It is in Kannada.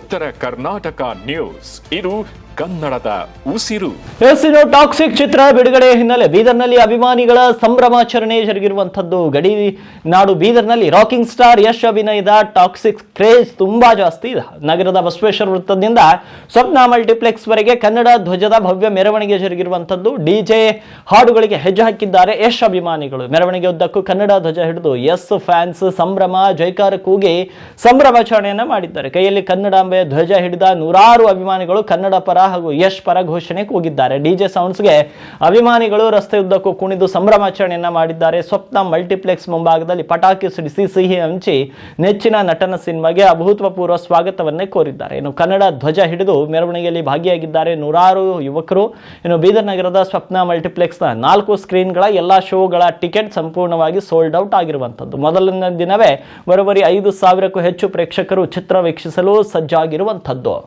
ಉತ್ತರ ಕರ್ನಾಟಕ ನ್ಯೂಸ್, ಇದು ಕನ್ನಡದ ಉಸಿರು. ಇನ್ನು ಟಾಕ್ಸಿಕ್ ಚಿತ್ರ ಬಿಡುಗಡೆ ಹಿನ್ನೆಲೆ ಬೀದರ್ನಲ್ಲಿ ಅಭಿಮಾನಿಗಳ ಸಂಭ್ರಮಾಚರಣೆ ಜರುಗಿರುವಂತದ್ದು. ಗಡಿ ನಾಡು ಬೀದರ್ನಲ್ಲಿ ರಾಕಿಂಗ್ ಸ್ಟಾರ್ ಯಶ್ ಅಭಿನಯದ ಟಾಕ್ಸಿಕ್ ಕ್ರೇಜ್ ತುಂಬಾ ಜಾಸ್ತಿ ಇದೆ. ನಗರದ ಬಸವೇಶ್ವರ ವೃತ್ತದಿಂದ ಸ್ವಪ್ನ ಮಲ್ಟಿಪ್ಲೆಕ್ಸ್ ವರೆಗೆ ಕನ್ನಡ ಧ್ವಜದ ಭವ್ಯ ಮೆರವಣಿಗೆ ಜರುಗಿರುವಂತದ್ದು. ಡಿಜೆ ಹಾಡುಗಳಿಗೆ ಹೆಜ್ಜೆ ಹಾಕಿದ್ದಾರೆ ಯಶ್ ಅಭಿಮಾನಿಗಳು. ಮೆರವಣಿಗೆ ಉದ್ದಕ್ಕೂ ಕನ್ನಡ ಧ್ವಜ ಹಿಡಿದು ಯಸ್ ಫ್ಯಾನ್ಸ್ ಸಂಭ್ರಮ ಜೈಕಾರ ಕೂಗಿ ಸಂಭ್ರಮಾಚರಣೆಯನ್ನ ಮಾಡಿದ್ದಾರೆ. ಕೈಯಲ್ಲಿ ಕನ್ನಡಾಂಬೆ ಧ್ವಜ ಹಿಡಿದ ನೂರಾರು ಅಭಿಮಾನಿಗಳು ಕನ್ನಡ ಪರ ಹಾಗೂ ಯಶ್ ಪರ ಘೋಷಣೆ ಕೂಗಿದ್ದಾರೆ. ಡಿಜೆ ಸೌಂಡ್ಸ್ಗೆ ಅಭಿಮಾನಿಗಳು ರಸ್ತೆ ಉದ್ದಕ್ಕೂ ಕುಣಿದು ಸಂಭ್ರಮಾಚರಣೆಯನ್ನ ಮಾಡಿದ್ದಾರೆ. ಸ್ವಪ್ನ ಮಲ್ಟಿಪ್ಲೆಕ್ಸ್ ಮುಂಭಾಗದಲ್ಲಿ ಪಟಾಕಿ ಸಿಡಿಸಿ ಸಿಹಿ ಹಂಚಿ ನೆಚ್ಚಿನ ನಟನ ಸಿನಿಮಾಗೆ ಅಭೂತಪೂರ್ವ ಸ್ವಾಗತವನ್ನೇ ಕೋರಿದ್ದಾರೆ. ಇನ್ನು ಕನ್ನಡ ಧ್ವಜ ಹಿಡಿದು ಮೆರವಣಿಗೆಯಲ್ಲಿ ಭಾಗಿಯಾಗಿದ್ದಾರೆ ನೂರಾರು ಯುವಕರು. ಇನ್ನು ಬೀದರ್ ನಗರದ ಸ್ವಪ್ನ ಮಲ್ಟಿಪ್ಲೆಕ್ಸ್ನ 4 ಸ್ಕ್ರೀನ್ಗಳ ಎಲ್ಲಾ ಶೋಗಳ ಟಿಕೆಟ್ ಸಂಪೂರ್ಣವಾಗಿ ಸೋಲ್ಡ್ ಔಟ್ ಆಗಿರುವಂತದ್ದು. ಮೊದಲನೇ ದಿನವೇ ಬರೋಬ್ಬರಿ 5,000ಕ್ಕೂ ಹೆಚ್ಚು ಪ್ರೇಕ್ಷಕರು ಚಿತ್ರ ವೀಕ್ಷಿಸಲು ಸಜ್ಜಾಗಿರುವಂತದ್ದು.